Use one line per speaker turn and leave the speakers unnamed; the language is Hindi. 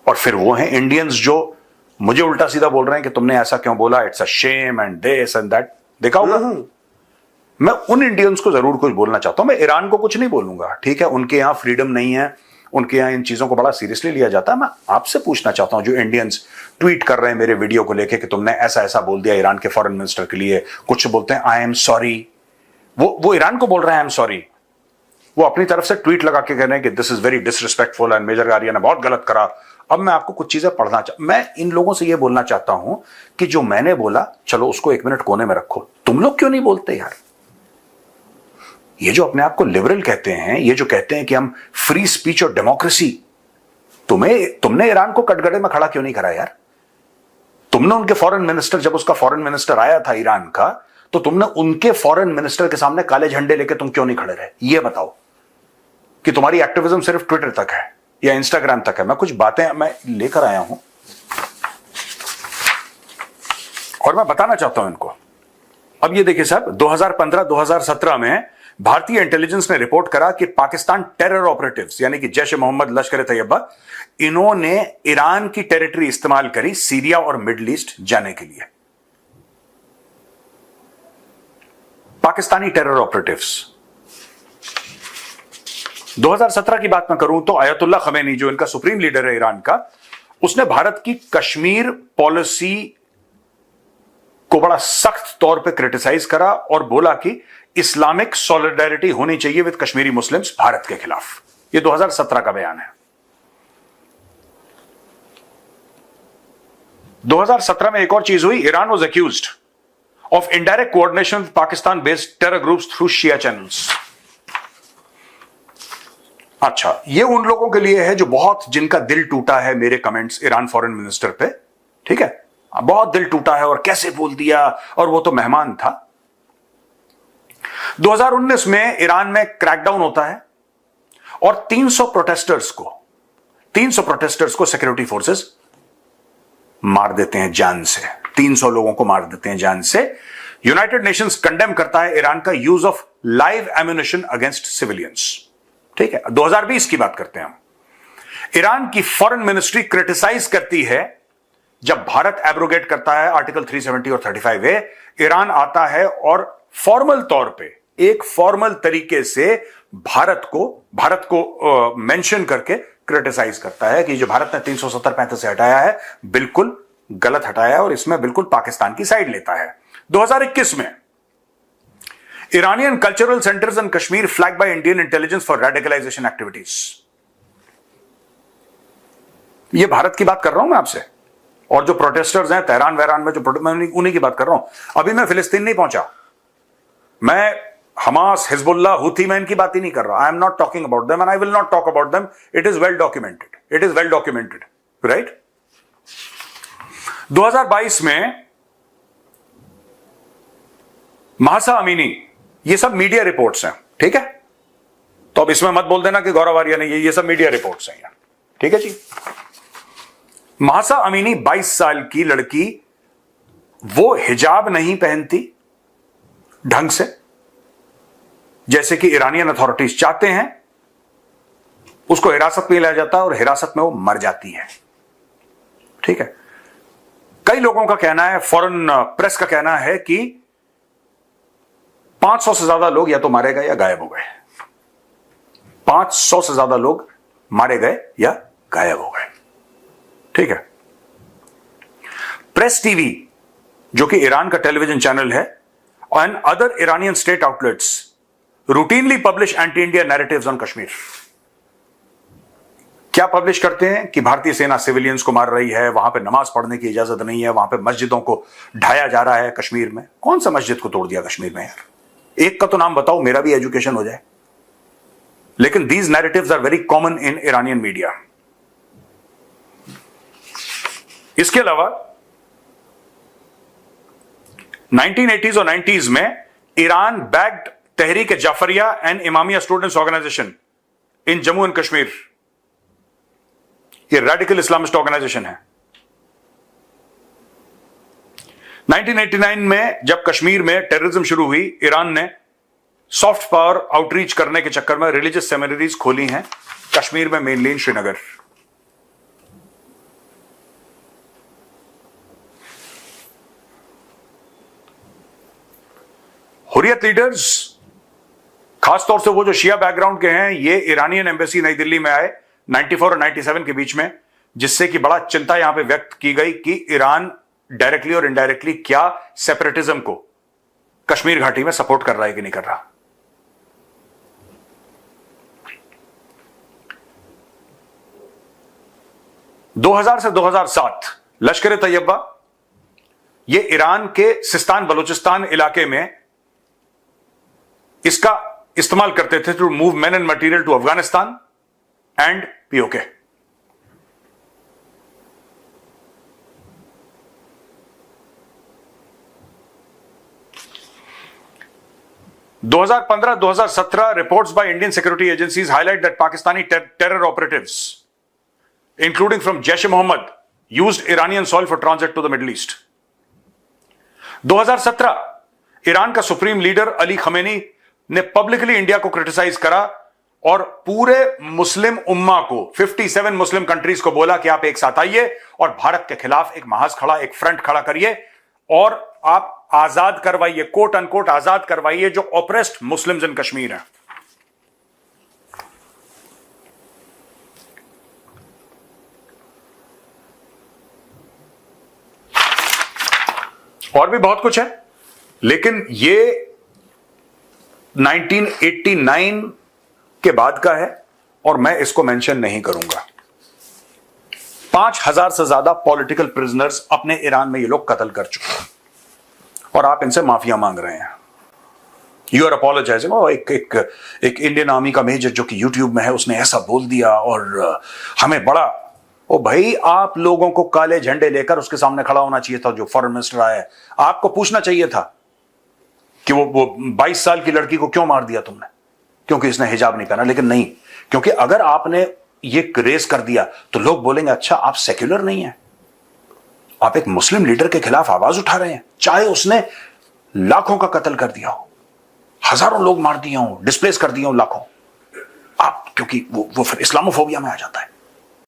और फिर वो हैं इंडियंस जो मुझे उल्टा सीधा बोल रहे हैं कि तुमने ऐसा क्यों बोला, it's a shame and this and that. देखा होगा। मैं उन इंडियंस को जरूर कुछ बोलना चाहता हूं। मैं ईरान को कुछ नहीं बोलूंगा, ठीक है, उनके यहां फ्रीडम नहीं है, उनके यहां इन चीजों को बड़ा सीरियसली लिया जाता है। मैं आपसे पूछना चाहता हूं, जो इंडियंस ट्वीट कर रहे हैं मेरे वीडियो को लेके कि तुमने ऐसा ऐसा बोल दिया ईरान के फॉरेन मिनिस्टर के लिए, कुछ बोलते हैं आई एम सॉरी, वो ईरान को बोल रहे हैं आई एम सॉरी, वो अपनी तरफ से ट्वीट लगा के कह रहे हैं कि this is very disrespectful and major गारिया ने बहुत गलत करा। अब मैं आपको कुछ चीजें पढ़ना मैं इन लोगों से यह बोलना चाहता हूं कि जो मैंने बोला चलो उसको एक मिनट कोने में रखो, तुम लोग क्यों नहीं बोलते यार? ये जो अपने आप को लिबरल कहते हैं, ये जो कहते हैं कि हम फ्री स्पीच और डेमोक्रेसी, तुमने ईरान को कटघरे में खड़ा क्यों नहीं करा यार? तुमने उनके फॉरेन मिनिस्टर, जब उसका फॉरेन मिनिस्टर आया था ईरान का, तो तुमने उनके फॉरेन मिनिस्टर के सामने काले झंडे लेके तुम क्यों नहीं खड़े रहे? ये बताओ कि तुम्हारी एक्टिविज्म सिर्फ ट्विटर तक है या इंस्टाग्राम तक है। मैं कुछ बातें मैं लेकर आया हूं और मैं बताना चाहता हूं इनको। अब ये देखिए साहब, 2015-2017 में भारतीय इंटेलिजेंस ने रिपोर्ट करा कि पाकिस्तान टेरर ऑपरेटिव्स यानी कि जैश ए मोहम्मद, लश्कर ए तैयबा, इन्होंने ईरान की टेरिटरी इस्तेमाल करी सीरिया और मिडिल ईस्ट जाने के लिए। पाकिस्तानी टेरर ऑपरेटिव्स 2017 की बात मैं करूं तो अयतुल्ला खमैनी, जो इनका सुप्रीम लीडर है ईरान का, उसने भारत की कश्मीर पॉलिसी को बड़ा सख्त तौर पे क्रिटिसाइज करा और बोला कि इस्लामिक सॉलिडारिटी होनी चाहिए विद कश्मीरी मुस्लिम्स भारत के खिलाफ। यह 2017 का बयान है। 2017 में एक और चीज हुई। Iran was accused of indirect coordination with Pakistan based terror groups through Shia channels. अच्छा, ये उन लोगों के लिए है जो जिनका दिल टूटा है मेरे कमेंट्स ईरान फॉरेन मिनिस्टर पे, ठीक है, बहुत दिल टूटा है और कैसे बोल दिया, और वो तो मेहमान था। 2019 में ईरान में क्रैकडाउन होता है और 300 प्रोटेस्टर्स को सिक्योरिटी फोर्सेस मार देते हैं जान से। 300 लोगों को मार देते हैं जान से। यूनाइटेड नेशंस कंडेम करता है ईरान का use of live ammunition against civilians, ठीक है। 2020 की बात करते हैं हम। ईरान की फॉरेन मिनिस्ट्री क्रिटिसाइज करती है जब भारत एब्रोगेट करता है आर्टिकल 370 और 35A। ईरान आता है और फॉर्मल तौर पे, एक फॉर्मल तरीके से भारत को मेंशन करके क्रिटिसाइज करता है कि जो भारत ने 370-35 से हटाया है बिल्कुल गलत हटाया है और इसमें बिल्कुल पाकिस्तान की साइड लेता है। 2021 में Iranian cultural centers in Kashmir flagged by Indian intelligence for radicalization activities। ये भारत की बात कर रहा हूं मैं आपसे, और जो प्रोटेस्टर्स हैं तेहरान वहरान में, मैं उन्हीं की बात कर रहा हूं। अभी मैं फिलिस्तीन नहीं पहुंचा, मैं हमास, हिजबुल्लाह, हुथी, मैं इनकी बात ही नहीं कर रहा। I am not talking about them and I will not talk about them. It is well documented, right. 2022 में महसा अमीनी, ये सब मीडिया रिपोर्ट्स हैं, ठीक है। तो अब इसमें मत बोल देना कि गौरव आर्या ने, ये सब मीडिया रिपोर्ट्स हैं यार, ठीक है जी। महसा अमीनी 22 साल की लड़की, वो हिजाब नहीं पहनती ढंग से जैसे कि ईरानियन अथॉरिटीज चाहते हैं, उसको हिरासत में लिया जाता है और हिरासत में वो मर जाती है, ठीक है। कई लोगों का कहना है, फॉरेन प्रेस का कहना है कि 500 से ज्यादा लोग या तो मारे गए या गायब हो गए। 500 से ज्यादा लोग मारे गए या गायब हो गए, ठीक है। प्रेस टीवी, जो कि ईरान का टेलीविजन चैनल है, and other Iranian state outlets routinely publish anti-India narratives on Kashmir. क्या पब्लिश करते हैं कि भारतीय सेना सिविलियंस को मार रही है, वहां पे नमाज पढ़ने की इजाजत नहीं है, वहां पे मस्जिदों को ढाया जा रहा है कश्मीर में। कौन सा मस्जिद को तोड़ दिया कश्मीर में यार? एक का तो नाम बताओ, मेरा भी एजुकेशन हो जाए। लेकिन these narratives are very common in Iranian media। इसके अलावा 1980s और 90s में Iran backed Tehreek Jafaria and Imamia students organisation in Jammu and Kashmir. ये रेडिकल इस्लामिस्ट ऑर्गेनाइजेशन है। 1989 में जब कश्मीर में टेररिज्म शुरू हुई, ईरान ने सॉफ्ट पावर आउटरीच करने के चक्कर में रिलीजियस सेमिनरीज खोली हैं कश्मीर में, मेनली इन श्रीनगर। हुर्रियत लीडर्स, खासतौर से वो जो शिया बैकग्राउंड के हैं, ये ईरानियन एम्बेसी नई दिल्ली में आए 94 और 97 के बीच में, जिससे कि बड़ा चिंता यहां पे व्यक्त की गई कि ईरान डायरेक्टली और इनडायरेक्टली क्या सेपरेटिज्म को कश्मीर घाटी में सपोर्ट कर रहा है कि नहीं कर रहा। (2000 से 2007) लश्कर तैयबा ये ईरान के सिस्तान बलूचिस्तान इलाके में इसका इस्तेमाल करते थे to move men and material to Afghanistan and PoK. (2015-2017) reports by Indian security agencies highlight that Pakistani terror operatives, including from Jaish-e-Mohammed, used Iranian soil for transit to the Middle East. 2017 Iran का सुप्रीम लीडर अली खमेनी ने पब्लिकली इंडिया को क्रिटिसाइज करा और पूरे मुस्लिम उम्मा को, 57 मुस्लिम कंट्रीज को बोला कि आप एक साथ आइए और भारत के खिलाफ एक महाज खड़ा, एक फ्रंट खड़ा करिए और आप आजाद करवाइए, कोट अनकोट आजाद करवाइए जो ऑप्रेस्ड मुस्लिम्स इन कश्मीर हैं। और भी बहुत कुछ है, लेकिन ये 1989 के बाद का है और मैं इसको मेंशन नहीं करूंगा। 5000 से ज्यादा पॉलिटिकल प्रिजनर्स अपने ईरान में ये लोग कत्ल कर चुके हैं और आप इनसे माफिया मांग रहे हैं। You are apologising. एक इंडियन आर्मी का मेजर जो कि यूट्यूब में है, उसने ऐसा बोल दिया और हमें बड़ा, ओ भाई आप लोगों को काले झंडे लेकर उसके सामने खड़ा होना चाहिए था। जो फॉरेन मिनिस्टर आया है, आपको पूछना चाहिए था कि वो 22 साल की लड़की को क्यों मार दिया तुमने, क्योंकि इसने हिजाब नहीं पहना। लेकिन नहीं, क्योंकि अगर आपने ये रेस कर दिया तो लोग बोलेंगे अच्छा आप सेक्युलर नहीं है, आप एक मुस्लिम लीडर के खिलाफ आवाज उठा रहे हैं, चाहे उसने लाखों का कत्ल कर दिया हो, हजारों लोग मार दिए हो, डिस्प्लेस कर दिए हो लाखों। आप क्योंकि वो फिर इस्लामोफोबिया में आ जाता है।